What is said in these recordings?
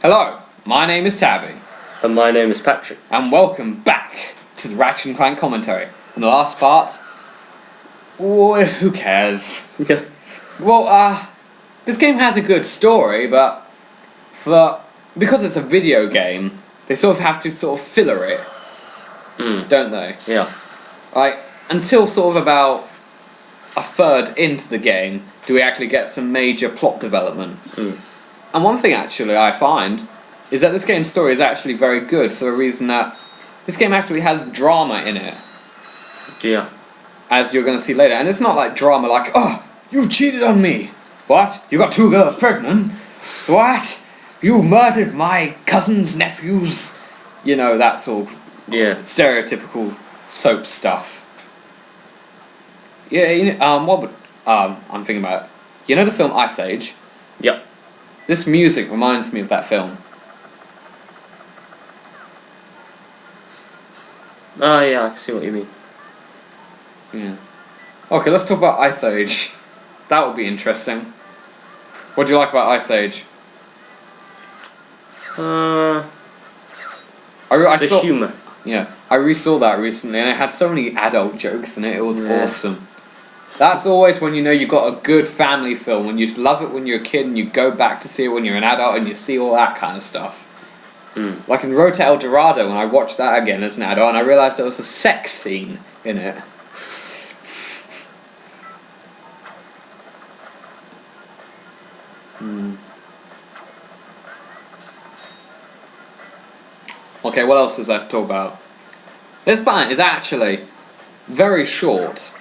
Hello, my name is Tabby. And my name is Patrick. And welcome back to the Ratchet and Clank commentary. In the last part, who cares? Yeah. Well, this game has a good story, but because it's a video game, they sort of have to sort of filler it, don't they? Yeah. Like, until sort of about a third into the game, do we actually get some major plot development. And one thing actually I find is that this game's story is actually very good for the reason that this game actually has drama in it. Yeah. As you're going to see later. And it's not like drama like, oh, you cheated on me. What? You got 2 girls pregnant? What? You murdered my cousin's nephews? You know, that sort of stereotypical soap stuff. Yeah, you know, I'm thinking about it. You know the film Ice Age? Yep. This music reminds me of that film. Oh yeah, I can see what you mean. Yeah. Okay, let's talk about Ice Age. That would be interesting. What do you like about Ice Age? The humour. Yeah, I re-saw that recently and it had so many adult jokes in it, it was awesome. That's always when you know you got a good family film, when you love it when you're a kid and you go back to see it when you're an adult and you see all that kind of stuff. Like in Road to El Dorado, when I watched that again as an adult and I realised there was a sex scene in it. Okay, what else is there to talk about? This planet is actually very short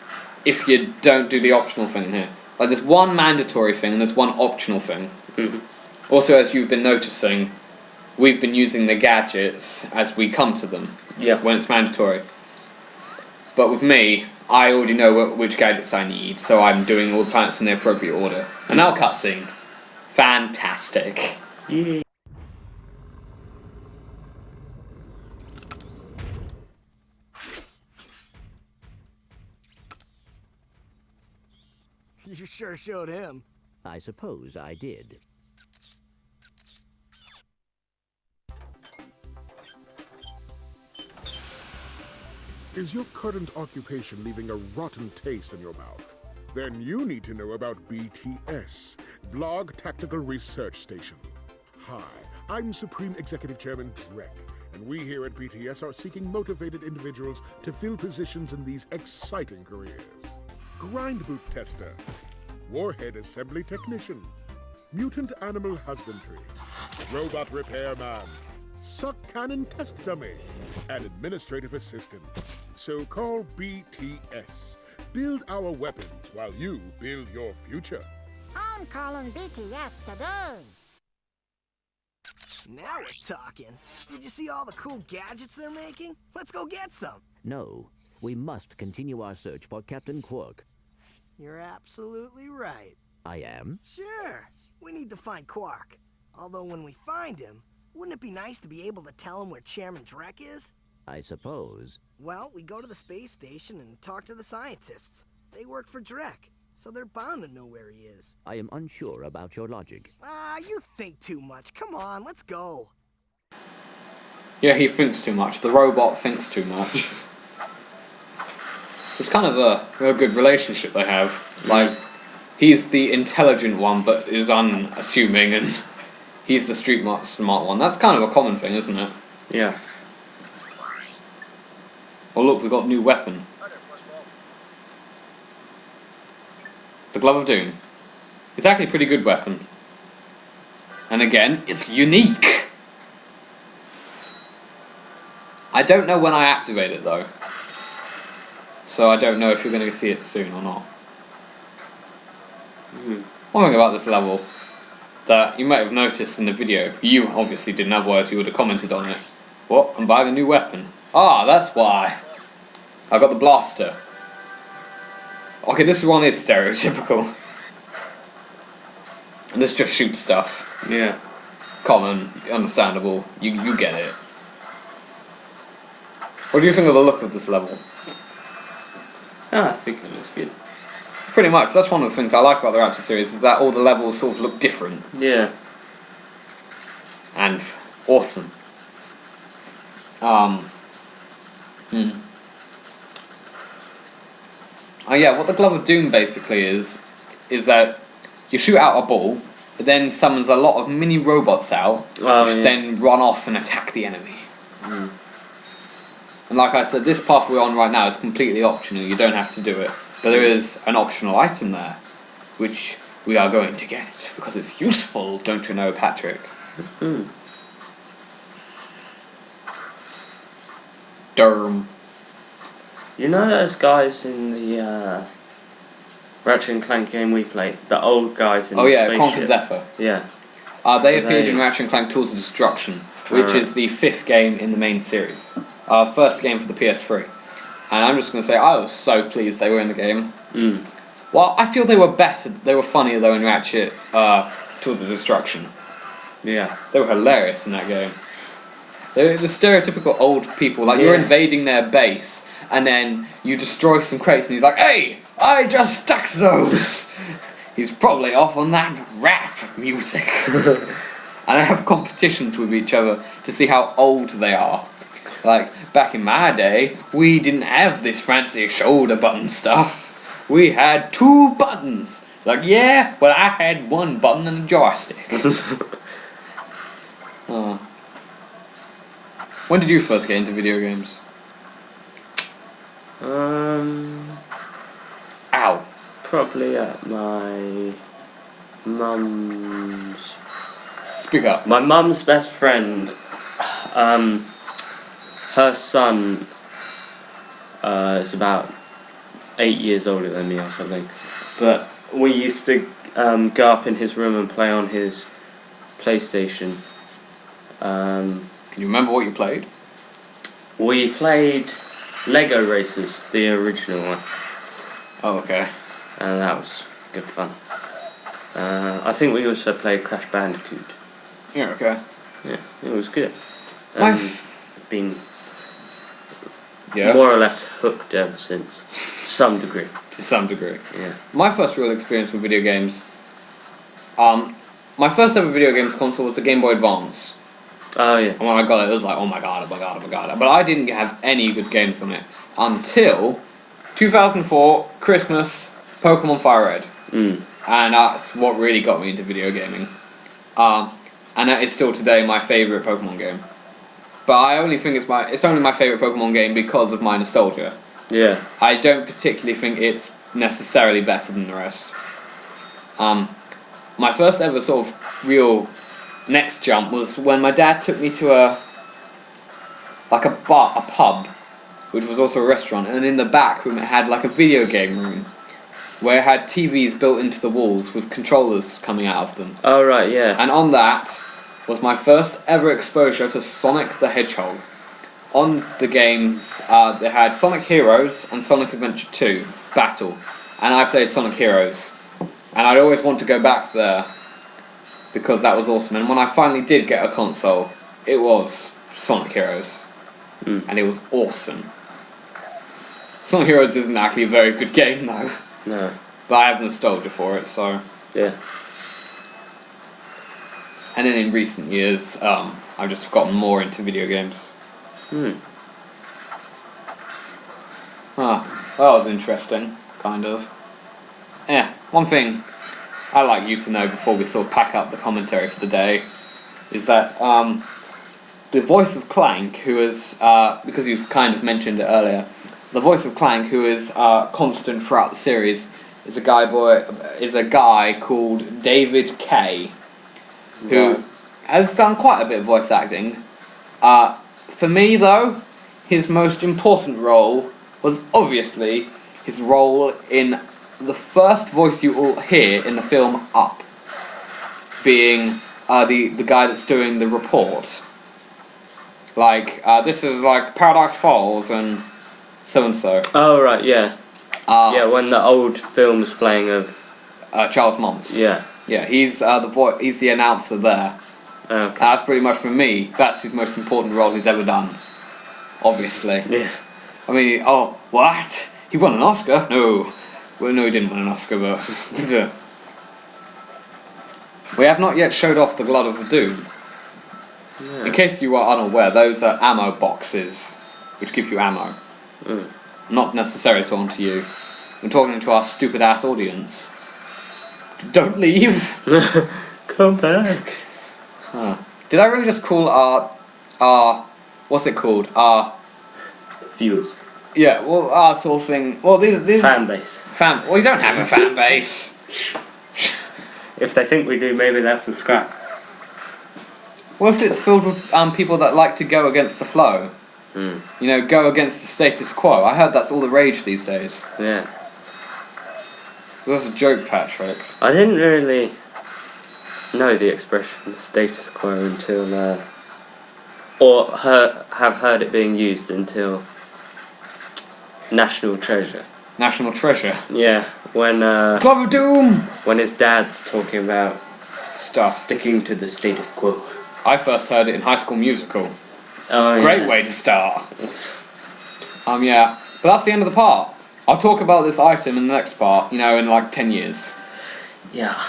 if you don't do the optional thing here. Like, there's one mandatory thing and there's one optional thing. Also, as you've been noticing, we've been using the gadgets as we come to them when it's mandatory. But with me, I already know which gadgets I need, so I'm doing all the planets in the appropriate order. And now cutscene. Fantastic. Yeah. You sure showed him. I suppose I did. Is your current occupation leaving a rotten taste in your mouth? Then you need to know about BTS, Blog Tactical Research Station. Hi, I'm Supreme Executive Chairman Drek, and we here at BTS are seeking motivated individuals to fill positions in these exciting careers. Grind boot tester, warhead assembly technician, mutant animal husbandry, robot repairman, suck cannon test dummy, and administrative assistant. So call BTS. Build our weapons while you build your future. I'm calling BTS today. Now we're talking. Did you see all the cool gadgets they're making? Let's go get some. No, we must continue our search for Captain Quark. You're absolutely right. I am? Sure. We need to find Quark. Although when we find him, wouldn't it be nice to be able to tell him where Chairman Drek is? I suppose. Well, we go to the space station and talk to the scientists. They work for Drek, so they're bound to know where he is. I am unsure about your logic. You think too much. Come on, let's go. Yeah, he thinks too much. The robot thinks too much. It's kind of a good relationship they have. Like, he's the intelligent one, but is unassuming, and he's the street smart one. That's kind of a common thing, isn't it? Yeah. Oh look, we've got a new weapon. The Glove of Doom. It's actually a pretty good weapon. And again, it's unique. I don't know when I activate it though. So I don't know if you're going to see it soon or not. One thing about this level that you might have noticed in the video, you obviously didn't, otherwise you would have commented on it. What? I'm buying a new weapon. Ah, that's why. I got the blaster. Okay, this one is stereotypical. And this just shoots stuff. Yeah. Common, understandable, you get it. What do you think of the look of this level? I think it looks good. Pretty much, that's one of the things I like about the Ratchet series, is that all the levels sort of look different. Yeah. and awesome. Oh yeah, what the Glove of Doom basically is that you shoot out a ball, it then summons a lot of mini robots out, which then run off and attack the enemy. And like I said, this path we're on right now is completely optional, you don't have to do it. But there is an optional item there, which we are going to get, because it's useful, don't you know, Patrick? Durm. You know those guys in the Ratchet and Clank game we played? The old guys in the spaceship? Conk and Zephyr. Yeah. They appeared in Ratchet and Clank Tools of Destruction, which is the 5th game in the main series. First game for the PS3. And I'm just going to say, I was so pleased they were in the game. Well, I feel they were better, they were funnier though in Ratchet Tools of Destruction. Yeah. They were hilarious in that game. They're the stereotypical old people, like you're invading their base, and then you destroy some crates and he's like, "Hey, I just stacked those!" He's probably off on that rap music. And they have competitions with each other to see how old they are. Like, back in my day, we didn't have this fancy shoulder button stuff. We had 2 buttons. Like, yeah, well I had 1 button and a joystick. When did you first get into video games? Ow. Probably at my mum's. Speak up. My mum's best friend, her son is about 8 years older than me or something. But we used to go up in his room and play on his PlayStation. Can you remember what you played? We played Lego Racers, the original one. Oh, okay. And that was good fun. I think we also played Crash Bandicoot. Yeah, okay. Yeah, it was good. Been Yeah. more or less hooked ever since. To some degree. To some degree. Yeah. My first real experience with video games, my first ever video games console was a Game Boy Advance. Oh yeah. And when I got it, it was like, oh my god, oh my god, oh my god. But I didn't have any good games on it until 2004, Christmas, Pokemon Fire Red. And that's what really got me into video gaming. And that is still today my favourite Pokemon game. But I only think it's only my favourite Pokemon game because of my nostalgia. Yeah. I don't particularly think it's necessarily better than the rest. My first ever sort of real next jump was when my dad took me to a pub, which was also a restaurant, and in the back room it had like a video game room, where it had TVs built into the walls with controllers coming out of them. Oh right, yeah. And on that was my first ever exposure to Sonic the Hedgehog. On the games, they had Sonic Heroes and Sonic Adventure 2 Battle, and I played Sonic Heroes. And I'd always want to go back there, because that was awesome. And when I finally did get a console, it was Sonic Heroes. And it was awesome. Sonic Heroes isn't actually a very good game though. No. But I have nostalgia for it, so... Yeah. And then in recent years, I've just gotten more into video games. That was interesting, kind of. Yeah, one thing I'd like you to know before we sort of pack up the commentary for the day is that the voice of Clank, who is, because you've kind of mentioned it earlier, the voice of Clank, who is constant throughout the series, is a guy called David Kay, who has done quite a bit of voice acting. For me, though, his most important role was obviously his role in the first voice you all hear in the film Up, being the guy that's doing the report. Like, this is like Paradise Falls and so. Oh right, yeah. Yeah, when the old film's playing of Charles Mons. Yeah. Yeah, he's he's the announcer there. Okay. That's pretty much for me. That's his most important role he's ever done. Obviously. Yeah. I mean, oh, what? He won an Oscar? No. Well, no, he didn't win an Oscar, but... We have not yet showed off the Glove of Doom. In case you are unaware, those are ammo boxes, which give you ammo. Not necessarily talking to you. I'm talking to our stupid ass audience. Don't leave. Come back. Did I really just call our what's it called? Our Viewers. yeah, well, our sort of thing. Well, these Fan base. Well, you don't have a fan base. If they think we do, maybe they'll subscribe. What if it's filled with people that like to go against the flow? You know, go against the status quo. I heard that's all the rage these days. Yeah. That's a joke, Patrick. I didn't really know the expression status quo until, have heard it being used until National Treasure. National Treasure. Yeah, when Glove of Doom! when his dad's talking about Stuff. sticking to the status quo. I first heard it in High School Musical. Oh, yeah. Great way to start. Yeah. But that's the end of the part. I'll talk about this item in the next part, you know, in like 10 years. Yeah.